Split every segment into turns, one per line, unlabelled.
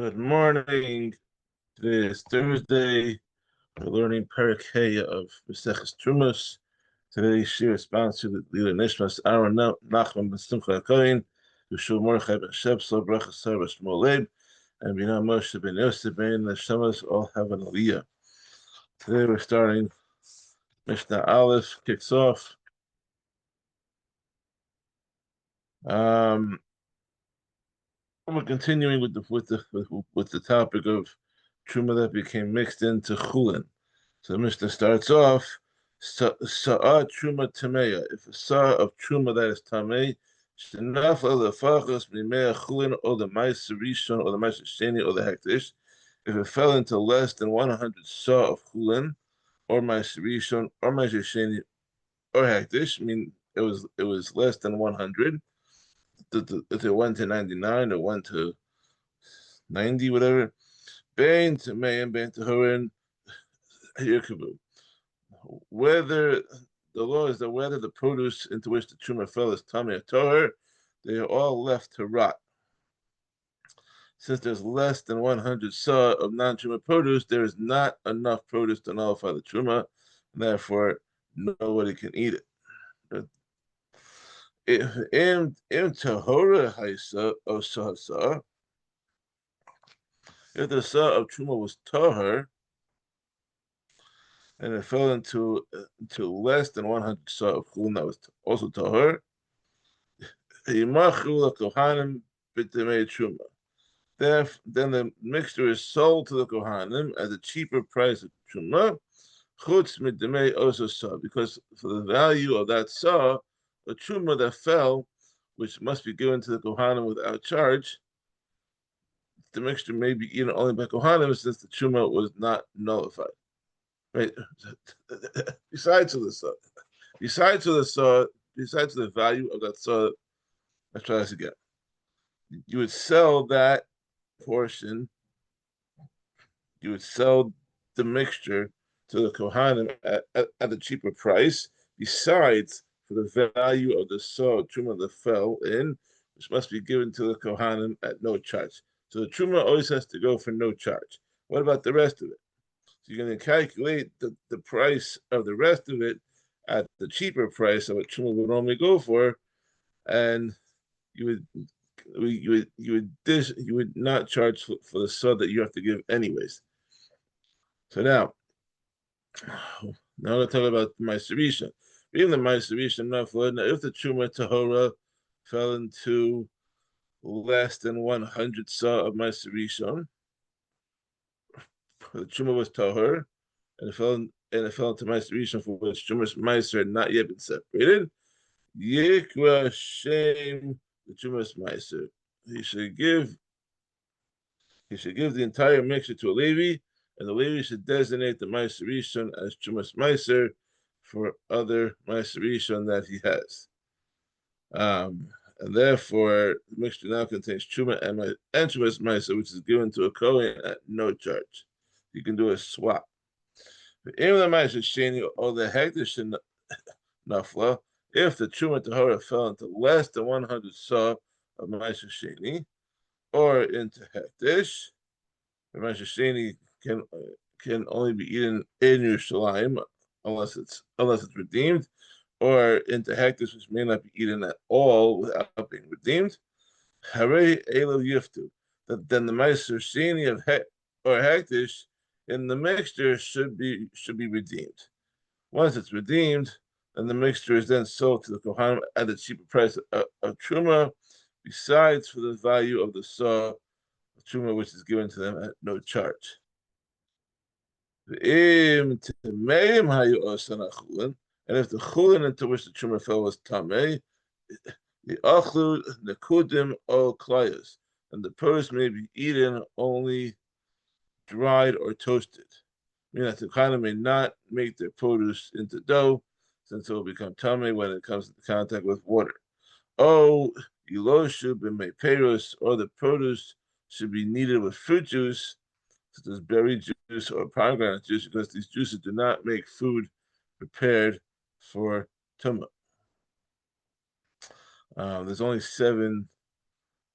Good morning. Today is Thursday. We're learning Perek of Maseches Terumos. Today's shir is sponsored with Lila Nishmas Aaron Nachman Ben Simcha HaKoyin, Yeshua Mordechai Ben Shepsel, Bracha Sarah Shmuel Leib, and Binah Moshe Ben Yosef Ben Neshamas all have an aliyah. Today we're starting Mishnah Aleph, kicks off. We're continuing with the topic of truma that became mixed into chulin. So the Mishnah starts off, Sa'ah truma tameya. If a sa'ah of truma that is tamei, shenafla lefachos mimea chulin or the ma'aser rishon or the ma'aser sheni or the hektish. If it fell into less than 100 sa'ah of chulin or ma'aser rishon or ma'aser sheni or hektish, I mean it was less than 100. If it went to 99 or went to 90, whatever. Bain to Mayan, Bain to Hurin, Yirkabu. Whether the law is that whether the produce into which the truma fell is tummy or toher, they are all left to rot. Since there's less than 100 saw of non-truma produce, there is not enough produce to nullify the truma, and therefore nobody can eat it. But if tahora haisa osasa, if the saw of truma was tahor, and it fell into less than 100 saw of chulin that was also tahor, then the mixture is sold to the kohanim at a cheaper price of truma, chutz midemei also saw, because for the value of that saw, a truma that fell, which must be given to the kohanim without charge, the mixture may be eaten only by kohanim since the truma was not nullified. Right. Besides the value of that saw, let's try this again. You would sell that portion. You would sell the mixture to the kohanim at a cheaper price. Besides, for the value of the saw truma that fell in, which must be given to the kohanim at no charge. So the truma always has to go for no charge. What about the rest of it? So you're going to calculate the price of the rest of it at the cheaper price of what truma would normally go for, and you would not charge for the saw that you have to give anyways. So now we're going to talk about the ma'aser rishon. Even the ma'aser rishon, now if the truma tahora fell into less than 100 saw of ma'aser rishon, the truma was tahor, and it fell into ma'aser rishon for which truma's ma'aser had not yet been separated. Yikra shame the truma's ma'aser. He should give the entire mixture to a Levi, and the Levi should designate the ma'aser rishon as truma's ma'aser for other ma'aser rishon that he has. And therefore, the mixture now contains truma and truma's ma'aser, which is given to a kohen at no charge. You can do a swap. If the ma'aser sheni or the hektish nafla, if the truma tahora fell into less than 100 saw of ma'aser sheni or into hektish, the ma'aser sheni can only be eaten in Yerushalayim unless it's redeemed, or into hektish, which may not be eaten at all without being redeemed. Hare elo yiftu. Then the ma'aser sheni of hektish in the mixture should be redeemed. Once it's redeemed, then the mixture is then sold to the kohanim at a cheaper price of truma, besides for the value of the saw of truma, which is given to them at no charge. And if the chulin into which the truma fell was tamei, the achlu nekudim o klayas, and the produce may be eaten only dried or toasted. Meaning that the kohanim may not make their produce into dough, since it will become tamei when it comes into contact with water. Oh, yiloshu b'mei perus, or the produce should be kneaded with fruit juice, such as berry juice or pomegranate juice, because these juices do not make food prepared for tumah. There's only 7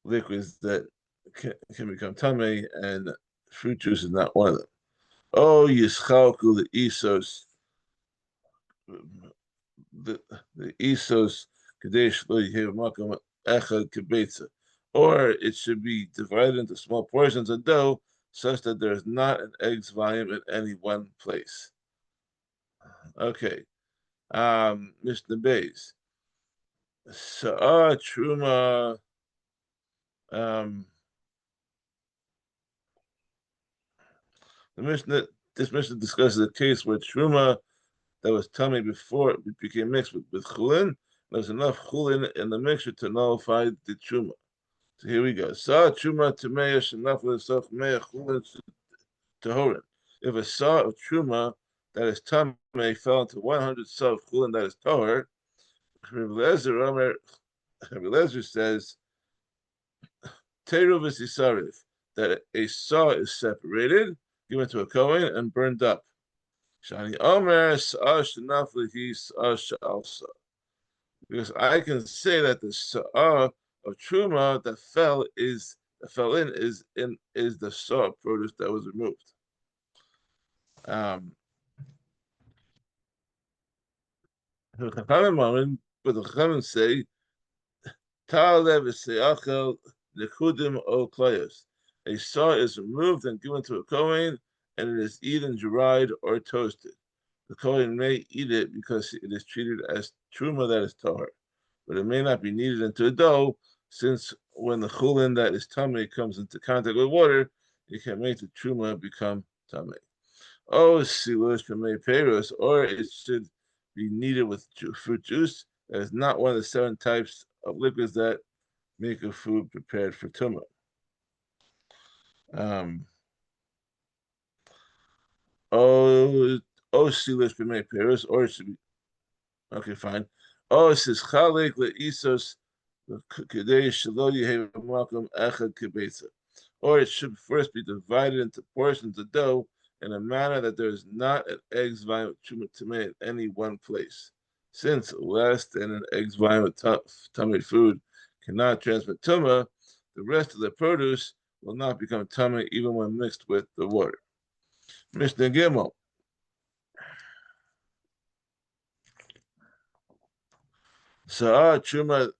liquids that can become tummy, and fruit juice is not one of them. Oh, yischalku the isos, the the isos kadesh lo yehiv makom echad kibetza, or it should be divided into small portions of dough, such that there is not an egg's volume in any one place. Okay, Mishnah Beis. Sa'a truma. Um, the Mishnah, this Mishnah discusses a case where truma that was tummy before it became mixed with chulin. There's enough chulin in the mixture to nullify the truma. So here we go. Sa'a truma tameya shenafel sof meya chulin tahorin. If a saw of truma that is tummy fell into 100 saw of chulin that is tahor, Rabbi Lezer says Terumos isarif, that a saw is separated, given to a Kohen, and burned up. Shani Omer Sa'a Shenaflihi Sa'a Sha'alsa. Because I can say that the Sa'a of Truma that fell in is the Sa'a produce that was removed. But the Chachamim say Ta'alev Seachel Nekudim O Klayos. A saw is removed and given to a Kohen, and it is eaten dried or toasted. The Kohen may eat it because it is treated as truma that is tahor, but it may not be kneaded into a dough, since when the chulin that is tummy comes into contact with water, it can make the truma become tummy. Oh, silush pemei peros, or it should be kneaded with fruit juice. That is not one of the 7 types of liquids that make a food prepared for tumah. Oh, silush pemei peros, or it should be okay, fine. Oh, it says chalik le'isos kedei shelo yehev makom echad kibetza. Or it should first be divided into portions of dough in a manner that there is not an egg's volume of truma tamei in any one place. Since less than an egg's volume of tamei food cannot transmit tumah, the rest of the produce will not become tamei even when mixed with the water. Mishnah Gimel. Sa'a truma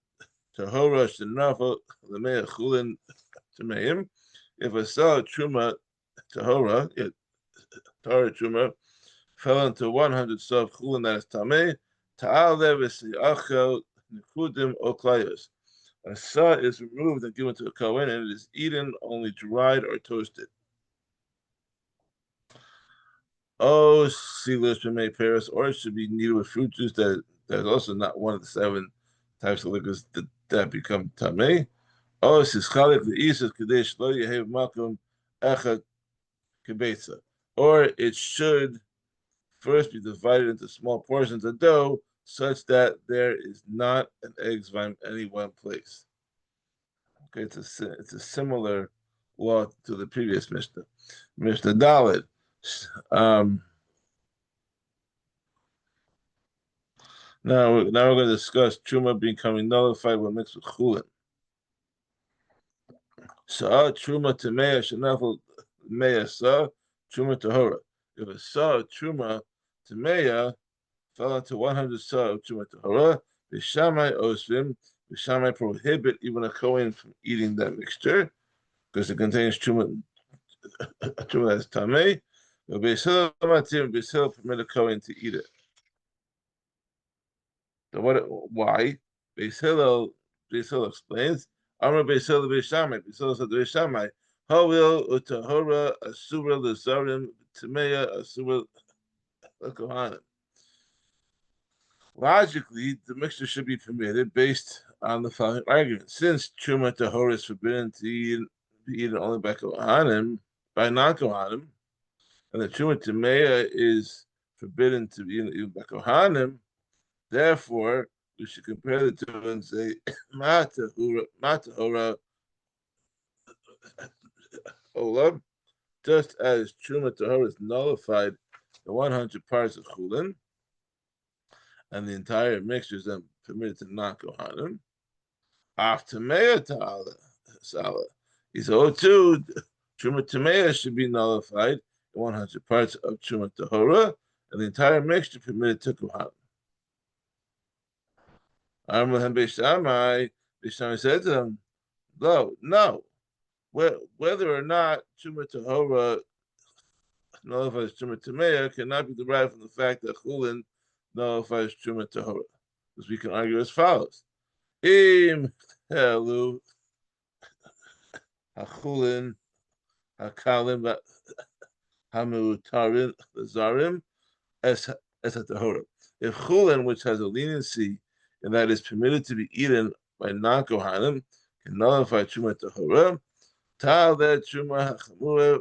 tahora shenafel lemei chulin tameim. If a saw truma tahora, tahora truma, fell into 100 saw of chulin that is tamei, ta'alev v'siachel nekudim oklayos. A saw is removed and given to a kohen, and it is eaten only dried or toasted. Oh, seedless remain Paris, or it should be kneaded with fruit juice that is also not one of the 7 types of liquids that become tamei. Oh, sischalik the isis kadesh lo yehev makom echad kibetza. Or it should first be divided into small portions of dough, such that there is not an egg's volume in any one place. Okay, it's a similar law to the previous Mishnah. Mishnah Dalet. Now we're going to discuss truma becoming nullified when mixed with chulin. Sa'a truma temeya shenafel meya sa truma tahora. If a saw truma temeya fell into 100 saw of truma tahora, Bishamai osvim, Bishamai prohibit even a kohen from eating that mixture because it contains truma that is tamei. But Beis Hillel matir, Beis Hillel permit a kohen to eat it. So why? Beis Hillel explains. Amar Beis Hillel Beis Shammai. Beis Hillel said to Beis Shammai, Havil utahora asura lezarim tameya asura lekohanim. Logically, the mixture should be permitted based on the following argument. Since truma tahora is forbidden to be eaten only by kohanim, by non-kohanim, and the truma tameya is forbidden to be eaten by kohanim, therefore, we should compare the two and say, Matahora Olam, just as Truma Tahora is nullified the 100 parts of Chulin, and the entire mixture is then permitted to not Kohanim, Aftamea Ta'ala, Sala. He said, oh, too, Truma Tamea should be nullified in 100 parts of Truma Tahora, and the entire mixture permitted to Kohanim. Amrahem Beishamai, Beishamai said to him, no. Whether or not Truma Tahora nullifies Truma Tamea cannot be derived from the fact that Chulin nullifies Truma Tahora. Because we can argue as follows. Im Helu HaChulin HaKalim HaMutarin Zarim Es HaTahora. If Chulin, which has a leniency and that is permitted to be eaten by non-Kohanim, can nullify Truma Tahora, Tal that Truma HaChamura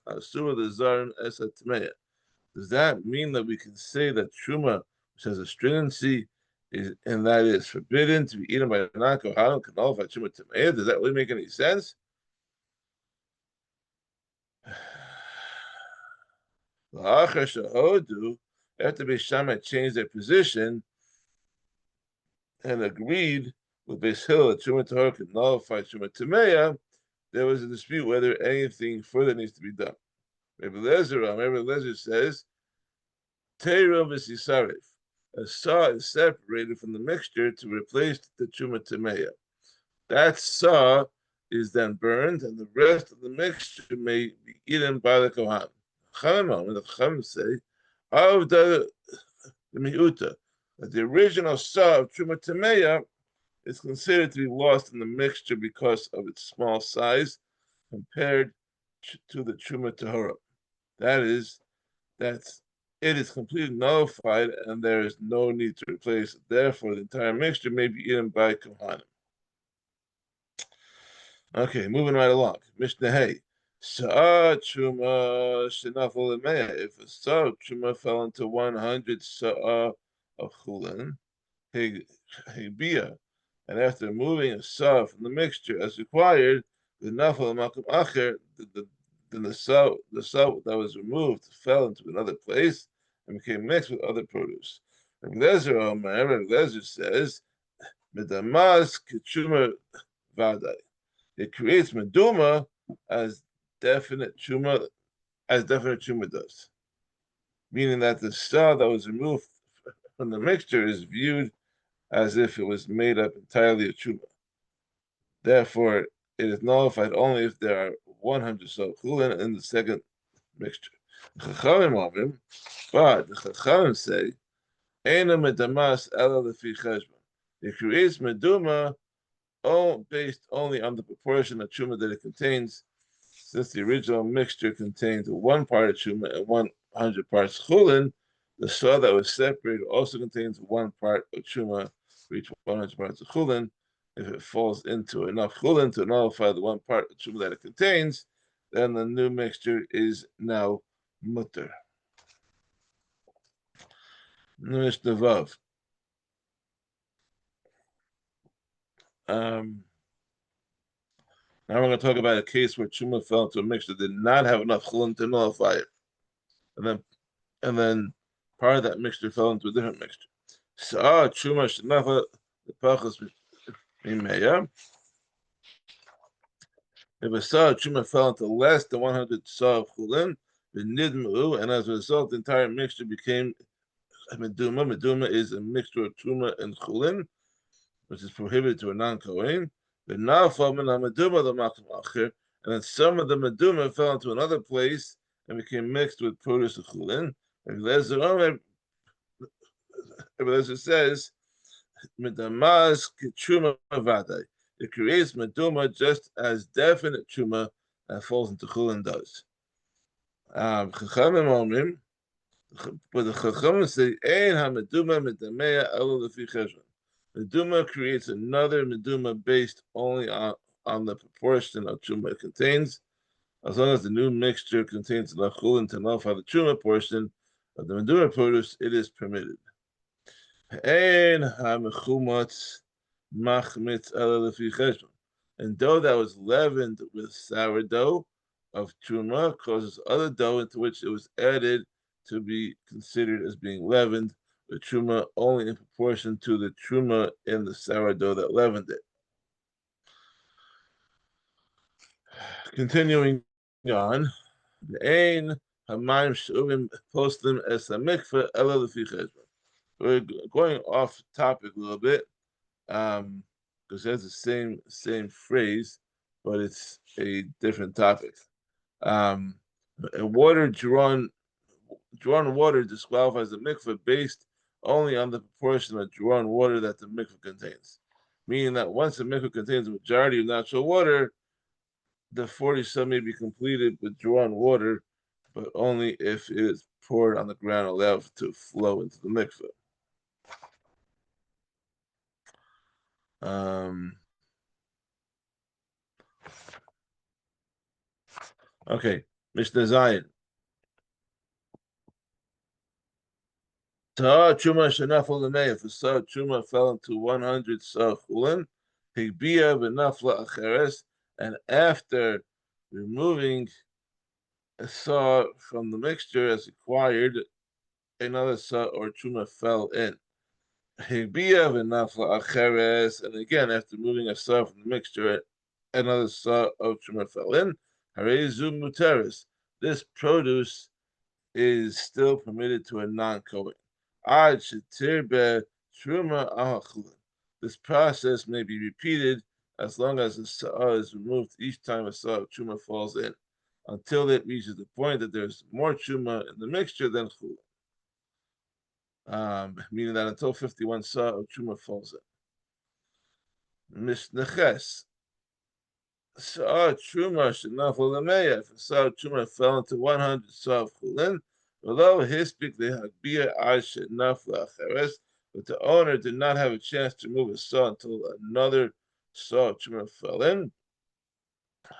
Asura the Zarim Es HaTmeya. Does that mean that we can say that Truma, which has a stringency, and that is forbidden to be eaten by non-Kohanim, can nullify Truma Tamea? Does that really make any sense? After Beis Shammai changed their position and agreed with Beis Hillel that Truma Tahora could nullify Truma Tamea, there was a dispute whether anything further needs to be done. Rabbi Lezer says, Terumos Yisaref. A saw is separated from the mixture to replace the Truma Tamea. That saw is then burned, and the rest of the mixture may be eaten by the Kohan. When the Chachamim say, of the miuta, that the original saw of Truma Tamea is considered to be lost in the mixture because of its small size compared to the Truma Tahora. That is, it is completely nullified and there is no need to replace it. Therefore, the entire mixture may be eaten by Kohanim. Okay, moving right along. Mishnah Hey. Sa'ah Truma Shenafal Lemeya. If a Sa'ah Truma fell into 100 Sa'ah of Chulin, Bia, and after moving a Sa'ah from the mixture as required, the Nafal Makum Acher, then the Sa'ah that was removed fell into another place and became mixed with other produce. Rabbi Lezer says, Medamas K'Truma Vadai. It creates meduma as definite truma does, meaning that the saw that was removed from the mixture is viewed as if it was made up entirely of truma. Therefore, it is nullified only if there are 100 saw chulin in the second mixture. But the Chachamim say, "Eina medamas ela lefi cheshbon." It creates meduma based only on the proportion of truma that it contains, since the original mixture contained 1 part of truma and 100 parts chulin. The saw that was separated also contains 1 part of truma for each 100 parts of chulin. If it falls into enough chulin to nullify the 1 part of truma that it contains, then the new mixture is now mutter. Mishnah Vav. Now we're going to talk about a case where truma fell into a mixture that did not have enough chulin to nullify it, and then part of that mixture fell into a different mixture. Sa'ah truma shenafa lepachas mimeya. If a saw truma fell into less than 100 saw of chulin, and as a result, the entire mixture became meduma. Meduma is a mixture of truma and chulin, which is prohibited to a non-kohen. And then some of the meduma fell into another place and became mixed with produce of chulin. And Lezer says, "Medamas truma vadai." It creates meduma just as definite truma that falls into chulin does. But the Chachamim say, "Ein hameduma medameya elo lefi cheshbon." Meduma creates another meduma based only on the proportion of truma it contains. As long as the new mixture contains enough chulin to nullify the truma portion of the meduma produce, it is permitted. And dough that was leavened with sourdough of truma causes other dough into which it was added to be considered as being leavened with truma only in proportion to the truma in the sourdough that leavened it. Continuing on, Ein Hamayim Shuvim Postim Es HaMikveh Ela Lefi Cheshbon. We're going off topic a little bit, because that's the same phrase, but it's a different topic. Water drawn water disqualifies the mikveh based only on the proportion of drawn water that the mikveh contains. Meaning that once the mikveh contains a majority of natural water, the 40 some may be completed with drawn water, but only if it is poured on the ground, allowed to flow into the mikveh. Okay, Mishnah Zayin. Ta'ah Truma Shenafal Lemei. If a saw Truma fell into 100 saw chulin, Higbia Benafla Acheres, and after removing a saw from the mixture as required, another saw or Truma fell in. Higbia Benafla Acheres, and again, after moving a saw from the mixture, another saw of Truma fell in. Harezu Muteris. This produce is still permitted to a non-Kohen. This process may be repeated as long as the sa'ah is removed each time a sa'ah of truma falls in, until it reaches the point that there's more truma in the mixture than chulin. Meaning that until 51 sa'ah of truma falls in. Misneches. Sa'ah truma shenafal lameya. If a sa'ah truma fell into 100 sa'ah of chulin, although hispik lehagbia ash nafla acheres, but the owner did not have a chance to move a saw until another saw truma fell in.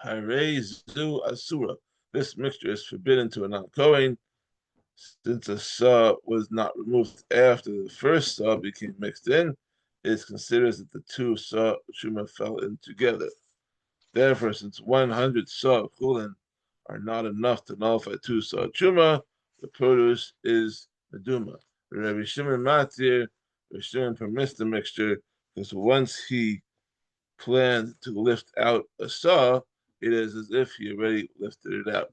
Harezu asura. This mixture is forbidden to a non-kohen, since a saw was not removed after the first saw became mixed in. It is considered that the two saw truma fell in together. Therefore, since 100 saw of chulin are not enough to nullify two saw truma, the produce is meduma. Rabbi Shimon Matir, Rabbi Shimon permits the mixture because once he planned to lift out a saw, it is as if he already lifted it out.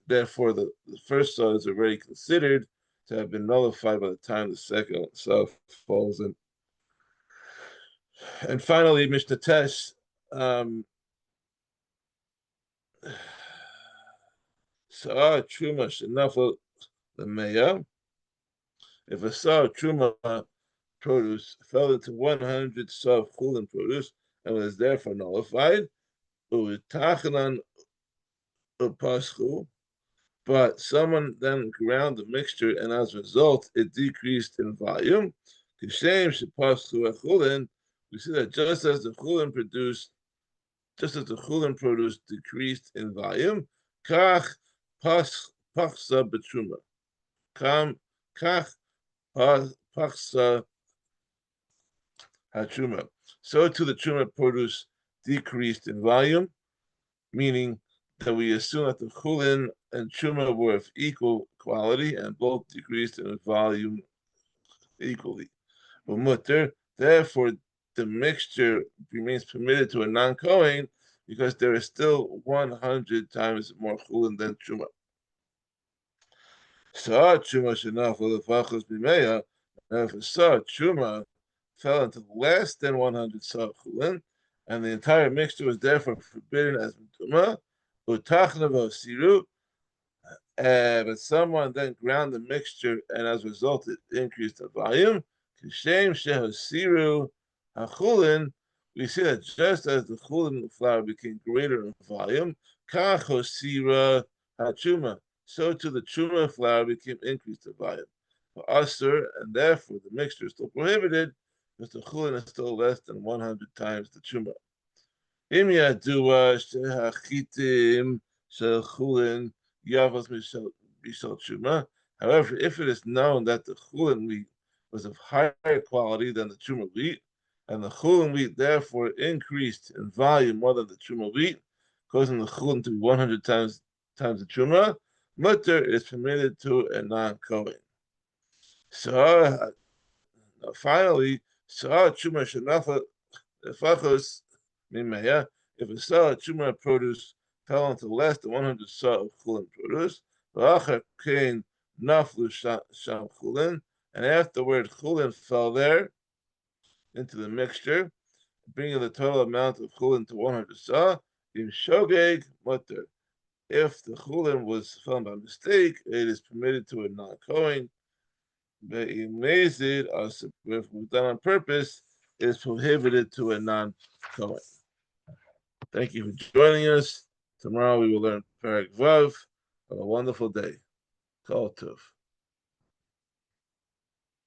Therefore, the first saw is already considered to have been nullified by the time the second saw falls in. And finally, Mishnah Tesh. Sa'ah truma shenafal lemeya. If a saw truma produce fell into 100 saw of chulin produce and was therefore nullified, utachanan upaschu, but someone then ground the mixture and as a result it decreased in volume. Kishem shepaschu achulin. We see that just as the chulin produce decreased in volume, kach pachsa betruma. Kach pachsa hatruma. So too the truma produce decreased in volume, meaning that we assume that the chulin and truma were of equal quality and both decreased in volume equally. Therefore, the mixture remains permitted to a non-kohen because there is still 100 times more chulin than truma. Sa'ah truma shenafal lefachos b'meya. If a sa'ah truma fell into less than 100 sa'ah chulin, and the entire mixture was therefore forbidden as meduma, utachna v'osiru, but someone then ground the mixture, and as a result, it increased the volume. Kishem shehosiru hachulin. We see that just as the chulin flour became greater in volume, kach hosira hachuma. So too the truma flour became increased in volume. For usher, and therefore the mixture is still prohibited, because the chulin is still less than 100 times the truma. Im yadua shehachitim shel chulin yavos mishal truma. However, if it is known that the chulin wheat was of higher quality than the truma wheat, and the chulin wheat therefore increased in volume more than the truma wheat, causing the chulin to be 100 times the truma, mutter is permitted to a non-kohen. So finally, sa'ah truma shenafal lefachos mimeya. If a sa'ah truma produce fell into less than 100 sa of chulin produce. V'achar kain naflu sham chulin, and afterward chulin fell there into the mixture, bringing the total amount of chulin to 100 sa. Im shogeg mutter. If the chulin was found by mistake, it is permitted to a non-Kohen. But if it was done on purpose, it is prohibited to a non-Kohen. Thank you for joining us. Tomorrow we will learn Perek Vav. Have a wonderful day. Kol Tov.